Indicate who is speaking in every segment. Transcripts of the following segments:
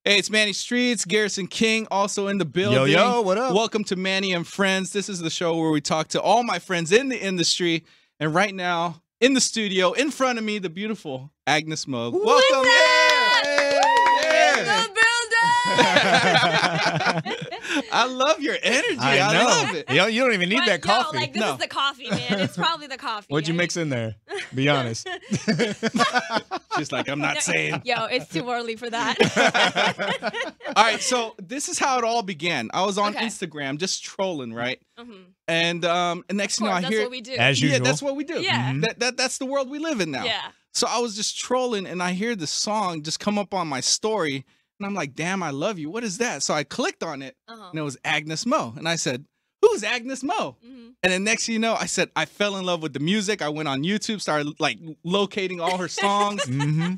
Speaker 1: Hey, it's Manny Streetz, Garrison King, also in the building.
Speaker 2: Yo, what up?
Speaker 1: Welcome to Manny and Friends. This is the show where we talk to all my friends in the industry. And right now, in the studio, in front of me, the beautiful AGNEZ Mo. Welcome.
Speaker 3: In the building.
Speaker 1: I love your energy.
Speaker 2: I know.
Speaker 1: Love it.
Speaker 2: Yo, you don't even need that coffee.
Speaker 3: Like, this is the coffee, man. It's probably the coffee.
Speaker 2: What'd you mix in there? Be honest.
Speaker 1: She's like, I'm not saying.
Speaker 3: Yo, it's too early for that.
Speaker 1: All right, so this is how it all began. I was on
Speaker 3: Okay.
Speaker 1: Instagram just trolling, right?
Speaker 3: Mhm.
Speaker 1: And next thing you know, I
Speaker 3: That's
Speaker 1: hear
Speaker 3: what we do.
Speaker 2: As usual.
Speaker 1: Yeah, that's what we do.
Speaker 3: Yeah.
Speaker 1: That's the world we live in now.
Speaker 3: Yeah.
Speaker 1: So I was just trolling, and I hear the song just come up on my story, and I'm like, "Damn, I love you. What is that?" So I clicked on it, and it was AGNEZ Mo, and I said, "Who's AGNEZ Mo?" And then next thing you know, I said, I fell in love with the music. I went on YouTube, started like locating all her songs,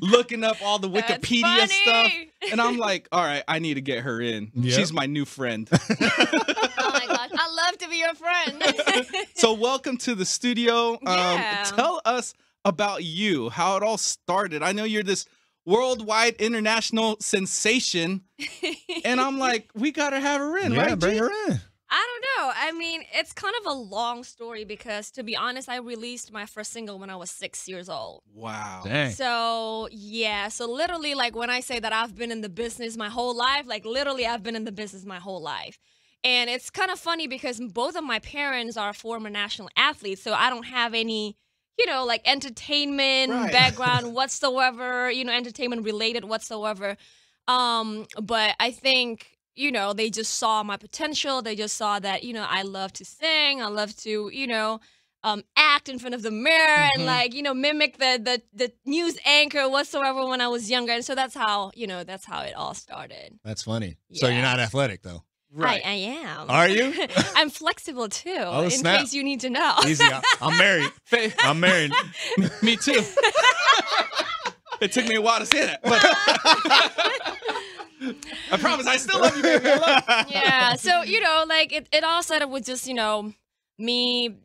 Speaker 1: looking up all the
Speaker 3: That's
Speaker 1: Wikipedia stuff,
Speaker 3: funny.
Speaker 1: and I'm like, "All right, I need to get her in.
Speaker 2: Yep.
Speaker 1: She's my new friend."
Speaker 3: Oh my gosh, I love to be your friend.
Speaker 1: So welcome to the studio.
Speaker 3: Yeah.
Speaker 1: Tell us about you, how it all started. I know you're this worldwide international sensation, and I'm like, we gotta have her in,
Speaker 2: Yeah,
Speaker 1: right?
Speaker 2: bring
Speaker 1: G?
Speaker 2: her in.
Speaker 3: I don't know. I mean, it's kind of a long story because, to be honest, I released my first single when I was 6 years old.
Speaker 1: Wow.
Speaker 2: Dang.
Speaker 3: So, yeah. So, literally, like, when I say that I've been in the business my whole life, like, literally, I've been in the business my whole life. And it's kind of funny because both of my parents are former national athletes, so I don't have any, like, entertainment background whatsoever, entertainment related whatsoever. But I think, they just saw my potential. They just saw that, I love to sing. I love to, act in front of the mirror and mimic the news anchor whatsoever when I was younger. And so that's how it all started.
Speaker 2: That's funny. So
Speaker 3: Yeah.
Speaker 2: you're not athletic, though?
Speaker 1: Right.
Speaker 3: I am.
Speaker 2: Are you?
Speaker 3: I'm flexible too, in
Speaker 2: snap.
Speaker 3: case you need to know.
Speaker 2: Easy. I'm married. I'm married.
Speaker 1: Me too. It took me a while to say that, but I promise I still love you, baby. I love you.
Speaker 3: Yeah. So, like it all started with just, me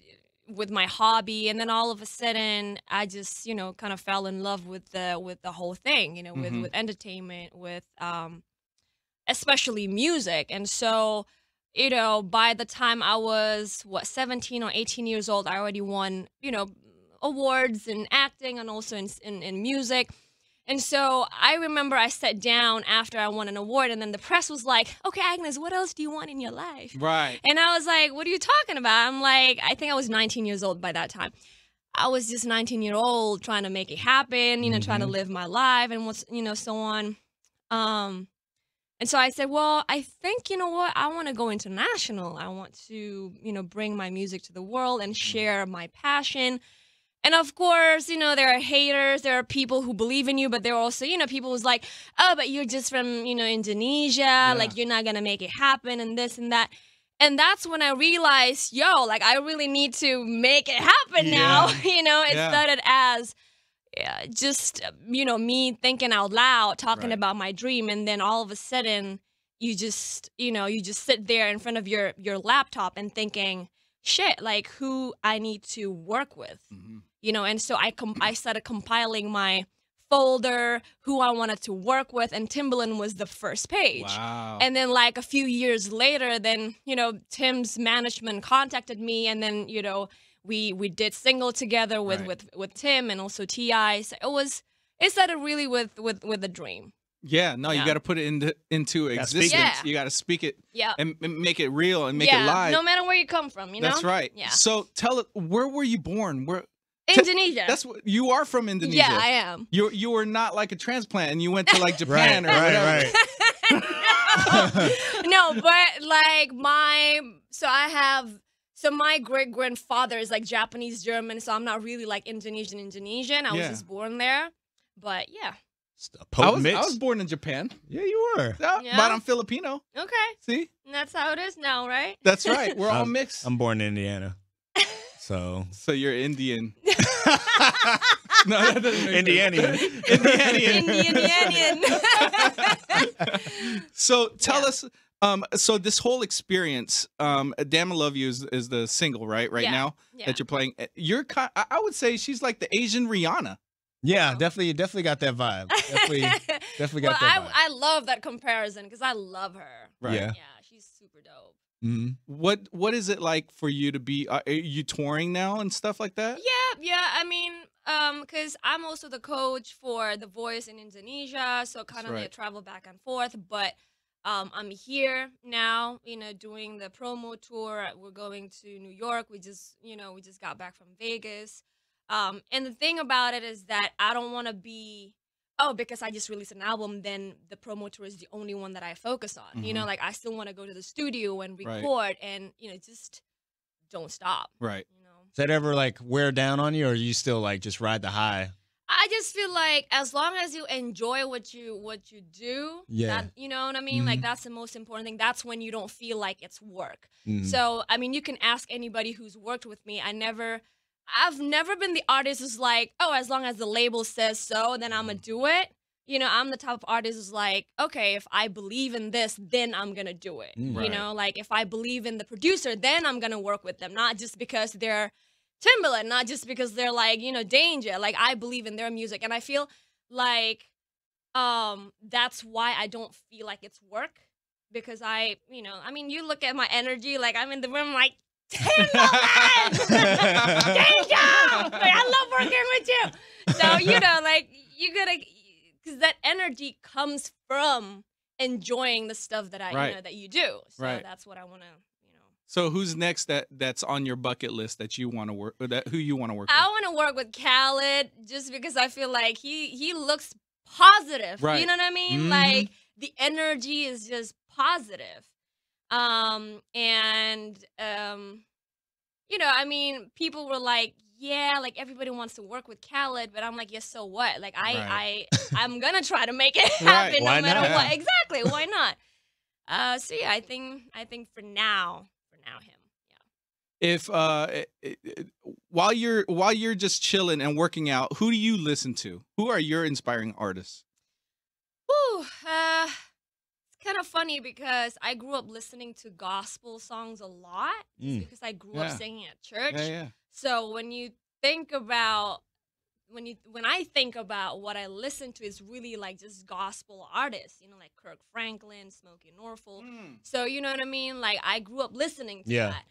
Speaker 3: with my hobby, and then all of a sudden I just, kind of fell in love with the whole thing, with entertainment, with especially music. And so, by the time I was 17 or 18 years old, I already won, awards in acting and also in music. And so I remember I sat down after I won an award, and then the press was like, "Okay, AGNEZ, what else do you want in your life?"
Speaker 1: Right.
Speaker 3: And I was like, "What are you talking about?" I'm like, I think I was 19 years old by that time. I was just 19-year-old trying to make it happen, trying to live my life and what's, so on. And so I said, well, I think, what? I want to go international. I want to, bring my music to the world and share my passion. And of course, there are haters, there are people who believe in you, but there are also, people who's like, oh, but you're just from, Indonesia, like you're not going to make it happen and this and that. And that's when I realized, like I really need to make it happen now. It started as just, me thinking out loud, talking about my dream. And then all of a sudden you just sit there in front of your laptop and thinking, shit, like who I need to work with. And so I started compiling my folder, who I wanted to work with, and Timbaland was the first page.
Speaker 1: Wow.
Speaker 3: And then like a few years later, then, Tim's management contacted me, and then, we did single together with Tim and also T.I. So it started really with a dream.
Speaker 1: Yeah, no, you got to put it into existence.
Speaker 3: Yeah.
Speaker 1: You got to speak it
Speaker 3: Yeah.
Speaker 1: and make it real and make it live.
Speaker 3: No matter where you come from,
Speaker 1: That's right.
Speaker 3: Yeah.
Speaker 1: So tell it, where were you born?
Speaker 3: Indonesia.
Speaker 1: That's what you are from, Indonesia.
Speaker 3: Yeah, I am.
Speaker 1: You were not like a transplant and you went to like Japan or whatever.
Speaker 3: No, but like my great grandfather is like Japanese German, so I'm not really like Indonesian. I was just born there. But yeah.
Speaker 1: I was born in Japan.
Speaker 2: Yeah, you were.
Speaker 3: Yeah.
Speaker 1: But I'm Filipino.
Speaker 3: Okay.
Speaker 1: See?
Speaker 3: And that's how it is now, right?
Speaker 1: That's right. We're all mixed.
Speaker 2: I'm born in Indiana. So
Speaker 1: you're Indian. No, that doesn't make
Speaker 2: Indianian.
Speaker 3: Indianian.
Speaker 1: So tell us, so this whole experience, Damn I Love You is the single, right now that you're playing. I would say she's like the Asian Rihanna.
Speaker 2: Yeah, definitely got that vibe. Definitely got that vibe.
Speaker 3: I love that comparison because I love her.
Speaker 1: Right.
Speaker 2: Yeah.
Speaker 3: Yeah, she's super dope.
Speaker 2: Mm-hmm.
Speaker 1: What is it like for you to be? Are you touring now and stuff like that?
Speaker 3: Yeah. I mean, because I'm also the coach for The Voice in Indonesia, so kind of
Speaker 1: right.
Speaker 3: like travel back and forth. But I'm here now, doing the promo tour. We're going to New York. We just got back from Vegas. And the thing about it is that I don't want to be, because I just released an album, then the promo tour is the only one that I focus on.
Speaker 1: Mhm.
Speaker 3: Like I still want to go to the studio and
Speaker 1: Right.
Speaker 3: record and, just don't stop.
Speaker 1: Right.
Speaker 2: Does that ever like wear down on you, or you still like just ride the high?
Speaker 3: I just feel like as long as you enjoy what you do,
Speaker 2: Yeah.
Speaker 3: that, you know what I mean? Like
Speaker 2: Mhm.
Speaker 3: that's the most important thing. That's when you don't feel like it's work.
Speaker 2: Mhm.
Speaker 3: So, I mean, you can ask anybody who's worked with me. I've never been the artist who's like, oh, as long as the label says so, then I'm gonna do it. I'm the type of artist who's like, okay, if I believe in this, then I'm gonna do it.
Speaker 2: Right.
Speaker 3: Like if I believe in the producer, then I'm gonna work with them, not just because they're Timbaland, not just because they're like, Danger. Like I believe in their music, and I feel like that's why I don't feel like it's work, because I mean, you look at my energy, like I'm in the room like, Timbaland! Danger! Like, I love working with you. So, like you gotta, because that energy comes from enjoying the stuff that
Speaker 1: Right.
Speaker 3: that you do. So
Speaker 1: Right.
Speaker 3: that's what I want to,
Speaker 1: So who's next that's on your bucket list that you want to work? Who you want to work
Speaker 3: I
Speaker 1: with?
Speaker 3: want to work with Khaled just because I feel like he looks positive.
Speaker 1: Right.
Speaker 3: You know what I mean?
Speaker 2: Mhm.
Speaker 3: Like the energy is just positive. I mean, people were like, yeah, like everybody wants to work with Khaled, but I'm like, yes, so what? Like I'm gonna try to make it
Speaker 1: Right.
Speaker 3: happen
Speaker 2: Why
Speaker 3: no matter
Speaker 2: not?
Speaker 3: what. Exactly. Why not? So yeah, I think for now him. Yeah.
Speaker 1: If while you're just chilling and working out, who do you listen to? Who are your inspiring artists?
Speaker 3: Whew, it's kind of funny because I grew up listening to gospel songs a lot because I grew
Speaker 1: Yeah.
Speaker 3: up singing at church.
Speaker 1: Yeah.
Speaker 3: So when you think about when I think about what I listen to, is really like just gospel artists, like Kirk Franklin, Smokey Norfolk. So you know what I mean? Like I grew up listening to
Speaker 2: Yeah.
Speaker 3: that.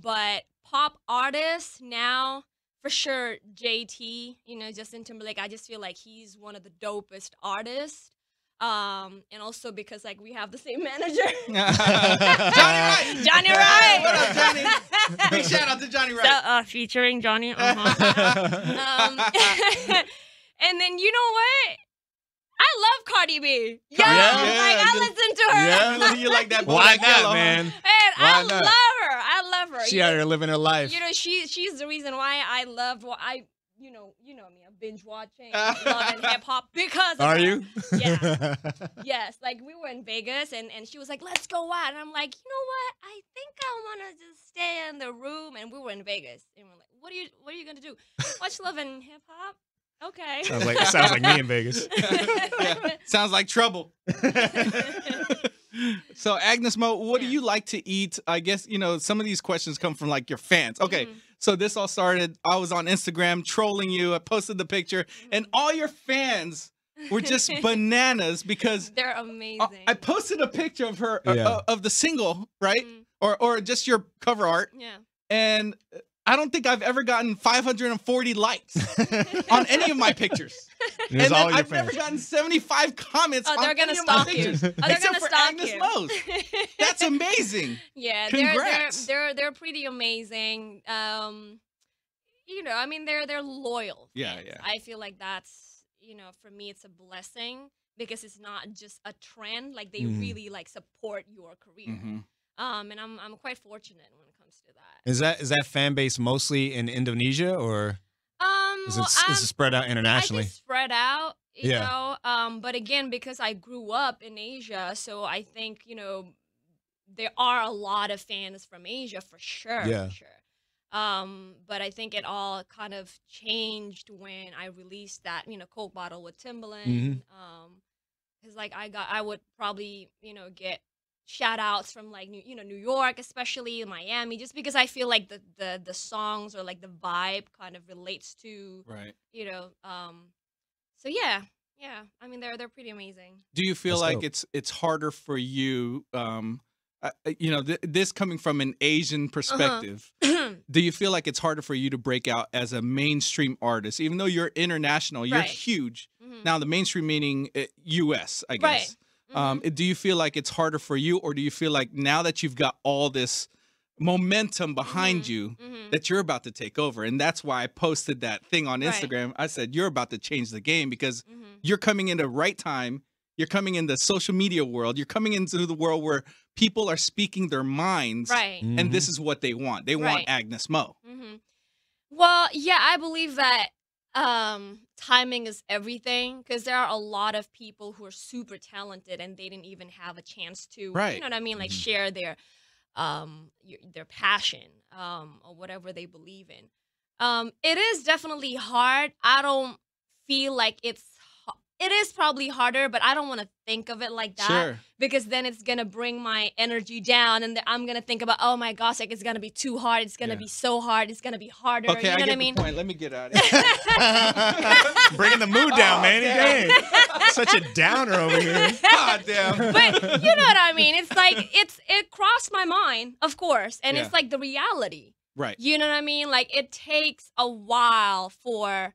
Speaker 3: But pop artists now, for sure, JT, Justin Timberlake. I just feel like he's one of the dopest artists. And also because like we have the same manager.
Speaker 1: Johnny Wright.
Speaker 3: Johnny Wright.
Speaker 1: What up, Johnny? Big shout out to Johnny Wright.
Speaker 3: So, featuring Johnny. And then you know what? I love Cardi B. Yeah, like I listen to her.
Speaker 2: Yeah.
Speaker 1: You like that?
Speaker 2: Why
Speaker 1: Bodak
Speaker 2: not,
Speaker 1: Yellow,
Speaker 2: man?
Speaker 3: And
Speaker 2: Why
Speaker 3: I
Speaker 2: not?
Speaker 3: love her.
Speaker 2: She out here living her life.
Speaker 3: She's the reason why I loved what I you know me. I'm binge watching, loving hip hop because of
Speaker 2: Are
Speaker 3: her.
Speaker 2: you?
Speaker 3: Yeah. Yes, like we were in Vegas and she was like, let's go out. And I'm like, you know what? I think I want to just stay in the room. And we were in Vegas. And we're like, what are you going to do? Watch Love and Hip Hop? Okay.
Speaker 2: Sounds like me in Vegas.
Speaker 1: Yeah. Sounds like trouble. So Agnes Mo, what do you like to eat? I guess, some of these questions come from like your fans. Okay. So this all started, I was on Instagram trolling you. I posted the picture and all your fans were just bananas because
Speaker 3: they're amazing.
Speaker 1: I posted a picture of her,
Speaker 2: Yeah.
Speaker 1: of the single, right? Or just your cover art.
Speaker 3: Yeah.
Speaker 1: And I don't think I've ever gotten 540 likes on any of my pictures.
Speaker 2: And it's
Speaker 1: And
Speaker 2: all
Speaker 1: then
Speaker 2: your
Speaker 1: I've
Speaker 2: fans.
Speaker 1: never gotten 75 comments
Speaker 3: Oh, they're
Speaker 1: on
Speaker 3: gonna
Speaker 1: any of my
Speaker 3: stalk you.
Speaker 1: pictures.
Speaker 3: Oh, they're
Speaker 1: Except
Speaker 3: gonna
Speaker 1: for
Speaker 3: stalk
Speaker 1: Agnes
Speaker 3: you.
Speaker 1: Mo's. That's amazing.
Speaker 3: Yeah,
Speaker 1: Congrats.
Speaker 3: they're pretty amazing. I mean they're loyal.
Speaker 1: Yeah,
Speaker 3: fans.
Speaker 1: yeah.
Speaker 3: I feel like that's for me it's a blessing because it's not just a trend. Like they really like support your career.
Speaker 1: Mhm.
Speaker 3: And I'm quite fortunate when it comes to that.
Speaker 2: Is that fan base mostly in Indonesia, or is it spread out internationally?
Speaker 3: I think spread out, you
Speaker 2: Yeah.
Speaker 3: know. But again, because I grew up in Asia, so I think there are a lot of fans from Asia for sure.
Speaker 2: Yeah.
Speaker 3: For sure. But I think it all kind of changed when I released that Coke bottle with Timbaland.
Speaker 2: Mhm.
Speaker 3: Because like I would probably get shout outs from like New York, especially Miami, just because I feel like the songs or like the vibe kind of relates to so yeah. I mean they're pretty amazing.
Speaker 1: Do you feel like it's harder for you this coming from an Asian perspective, do you feel like it's harder for you to break out as a mainstream artist, even though you're international, you're huge? Now the mainstream meaning US, I guess. Do you feel like it's harder for you, or do you feel like now that you've got all this momentum behind you that you're about to take over? And that's why I posted that thing on Instagram. I said, you're about to change the game because you're coming in the right time. You're coming in the social media world. You're coming into the world where people are speaking their minds. And this is what they want. They want Agnes Mo.
Speaker 3: Well, yeah, I believe that timing is everything, because there are a lot of people who are super talented and they didn't even have a chance to, you know what I mean, like share their passion or whatever they believe in. It is definitely hard. I don't feel like it is probably harder, but I don't want to think of it like that because then it's going to bring my energy down and I'm going to think about, oh my gosh, like it's going to be too hard. It's going to be so hard. It's going to be harder.
Speaker 1: Okay,
Speaker 3: you know
Speaker 1: I get
Speaker 3: what I mean?
Speaker 1: the point. Let me get out of here.
Speaker 2: Bringing the mood down, Manny. Dang. Such a downer over here.
Speaker 1: God damn.
Speaker 3: But you know what I mean? It's like, it crossed my mind, of course. And it's like the reality.
Speaker 1: Right.
Speaker 3: You know what I mean? Like it takes a while for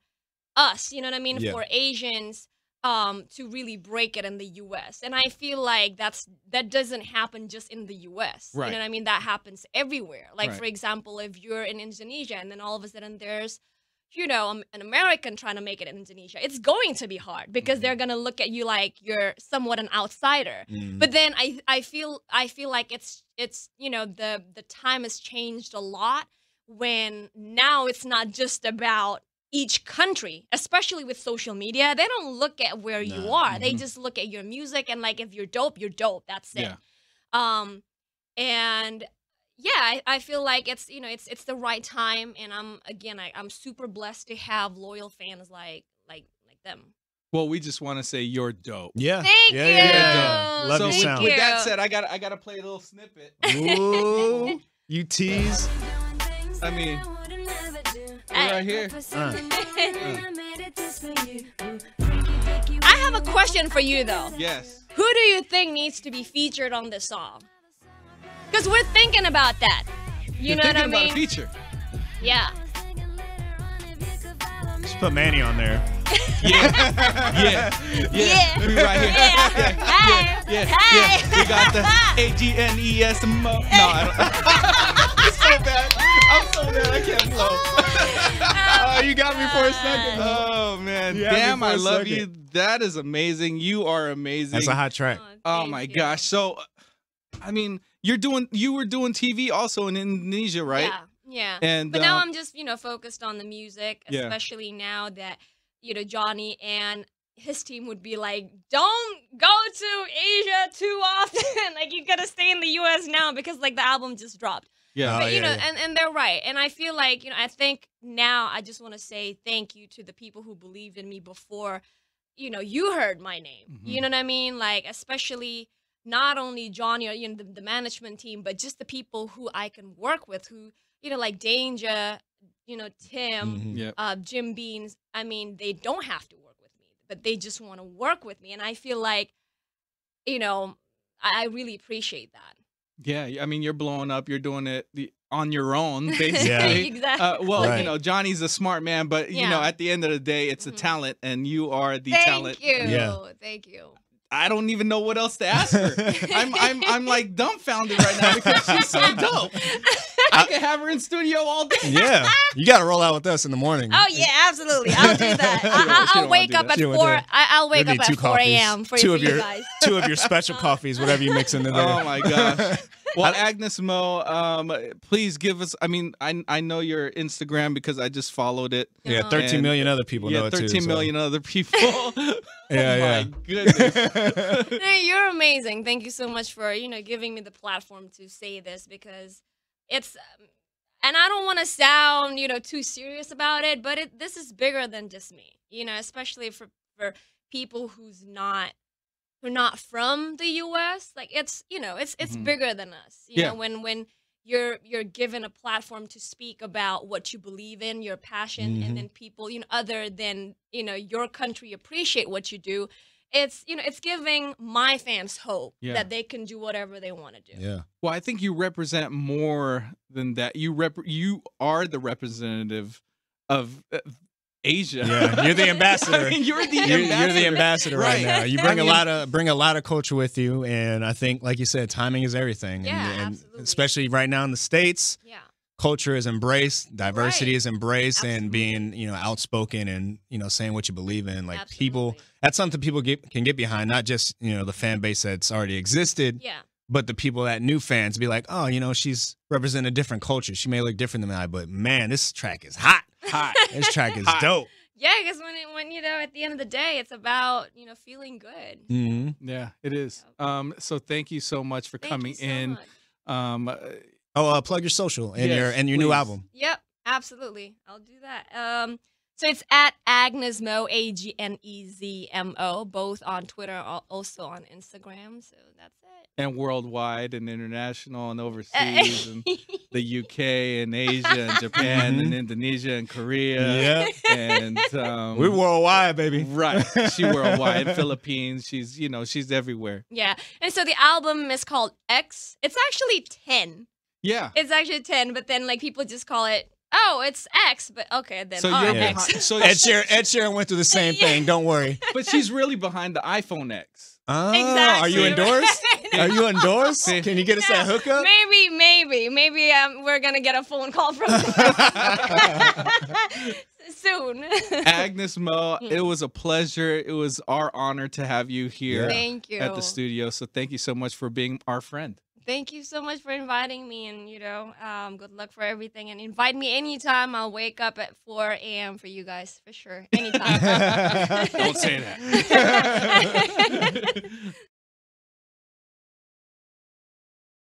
Speaker 3: us, you know what I mean? For Asians to really break it in the U.S. And I feel like that doesn't happen just in the U.S. You know what I mean? That happens everywhere. Like, for example, if you're in Indonesia and then all of a sudden there's, an American trying to make it in Indonesia, it's going to be hard because they're going to look at you like you're somewhat an outsider. But then I feel like it's the time has changed a lot when now it's not just about each country, especially with social media. They don't look at where you are. They just look at your music and like if you're dope, you're dope. That's it. And yeah, I feel like it's it's the right time, and I'm super blessed to have loyal fans like them.
Speaker 1: Well, we just want to say you're dope.
Speaker 2: Yeah.
Speaker 3: Thank you.
Speaker 2: Love your sound.
Speaker 1: With that said, I gotta play a little snippet.
Speaker 2: Ooh, you tease.
Speaker 1: I mean, right here.
Speaker 3: I have a question for you though.
Speaker 1: Yes.
Speaker 3: Who do you think needs to be featured on this song? Because we're thinking about that. You know what I mean?
Speaker 1: About a feature.
Speaker 3: Yeah.
Speaker 2: Just put Manny on there.
Speaker 1: Yeah. We right here. Yeah. We got the AGNES Mo. No, I don't. It's so bad. I'm so bad. I can't flow.
Speaker 2: You got me for a second.
Speaker 1: Oh man, damn! I love you. That is amazing. You are amazing.
Speaker 2: That's a hot track.
Speaker 1: Oh my gosh. So, I mean, you were doing TV also in Indonesia, right?
Speaker 3: Yeah.
Speaker 1: And
Speaker 3: but now I'm just focused on the music, especially now that Johnny and his team would be like, don't go to Asia too often. Like you gotta stay in the US now because like the album just dropped.
Speaker 1: Yeah.
Speaker 3: But, and they're right. And I feel like, I think now I just want to say thank you to the people who believed in me before, you heard my name. You know what I mean? Like, especially not only Johnny or, the management team, but just the people who I can work with who, like Danger, Tim, Jim Beans. I mean, they don't have to work with me, but they just want to work with me. And I feel like, I really appreciate that.
Speaker 1: Yeah, I mean, you're blowing up. You're doing it on your own, basically.
Speaker 3: Exactly.
Speaker 1: Johnny's a smart man, but at the end of the day, it's a talent, and you are the talent.
Speaker 3: Thank you.
Speaker 1: I don't even know what else to ask her. I'm like dumbfounded right now because she's so dope. I can have her in studio all day.
Speaker 2: Yeah, you got to roll out with us in the morning.
Speaker 3: Oh yeah, absolutely. I'll do that. I'll wake up at 4. I'll wake up at 4 a.m. for you guys.
Speaker 2: 2 of your special coffees, whatever you mix into there.
Speaker 1: Oh my gosh. Well, Agnes Mo, please give us. I mean, I know your Instagram because I just followed it.
Speaker 2: Yeah, 13 million other people know it too.
Speaker 1: 13 million other people.
Speaker 2: My
Speaker 1: goodness.
Speaker 3: Hey, you're amazing. Thank you so much for giving me the platform to say this because it's. And I don't want to sound too serious about it, but this is bigger than just me. Especially for people who's not who are not from the U.S. Like it's bigger than us. You know, when you're given a platform to speak about what you believe in, your passion, and then people, other than, your country appreciate what you do. It's giving my fans hope that they can do whatever they want to do.
Speaker 2: Yeah.
Speaker 1: Well, I think you represent more than that. You are the representative of Asia.
Speaker 2: Yeah, you're the ambassador.
Speaker 1: I mean, you're the
Speaker 2: ambassador right now. You bring a lot of culture with you, and I think, like you said, timing is everything.
Speaker 3: Yeah,
Speaker 2: and
Speaker 3: absolutely.
Speaker 2: Especially right now in the States.
Speaker 3: Yeah.
Speaker 2: Culture is embraced, diversity is embraced,
Speaker 3: Absolutely.
Speaker 2: and being, outspoken and, saying what you believe in. Like
Speaker 3: Absolutely.
Speaker 2: that's something people can get behind, not just, the fan base that's already existed, but the people that new fans be like, oh, she's representing a different culture. She may look different than I, but man, this track is hot. This track is dope.
Speaker 3: Yeah, because when at the end of the day, it's about, feeling good.
Speaker 2: Mm-hmm.
Speaker 1: Yeah, it is. So thank you so much for coming in.
Speaker 2: Plug your social and your new album.
Speaker 3: Yep, absolutely. I'll do that. So it's at AGNEZ MO, AGNEZ MO, both on Twitter, also on Instagram. So that's it.
Speaker 1: And worldwide and international and overseas and the UK and Asia and Japan and Indonesia and Korea.
Speaker 2: Yeah.
Speaker 1: And
Speaker 2: we're worldwide, baby.
Speaker 1: Right. She worldwide. Philippines. She's everywhere.
Speaker 3: Yeah. And so the album is called X. It's actually 10.
Speaker 1: Yeah.
Speaker 3: It's actually 10, but then people just call it, it's X, but okay, then
Speaker 1: so you're
Speaker 3: X.
Speaker 1: behind, so
Speaker 2: Ed Sheeran went through the same thing, don't worry.
Speaker 1: But she's really behind the iPhone X.
Speaker 2: Oh,
Speaker 3: exactly.
Speaker 2: Are you endorsed? Are you endorsed? Can you get us that hookup?
Speaker 3: Maybe we're gonna get a phone call from soon.
Speaker 1: AGNEZ Mo, it was a pleasure. It was our honor to have you here.
Speaker 3: Thank you.
Speaker 1: At the studio. So thank you so much for being our friend.
Speaker 3: Thank you so much for inviting me, and good luck for everything. And invite me anytime. I'll wake up at 4 a.m. for you guys, for sure. Anytime.
Speaker 1: Don't say that.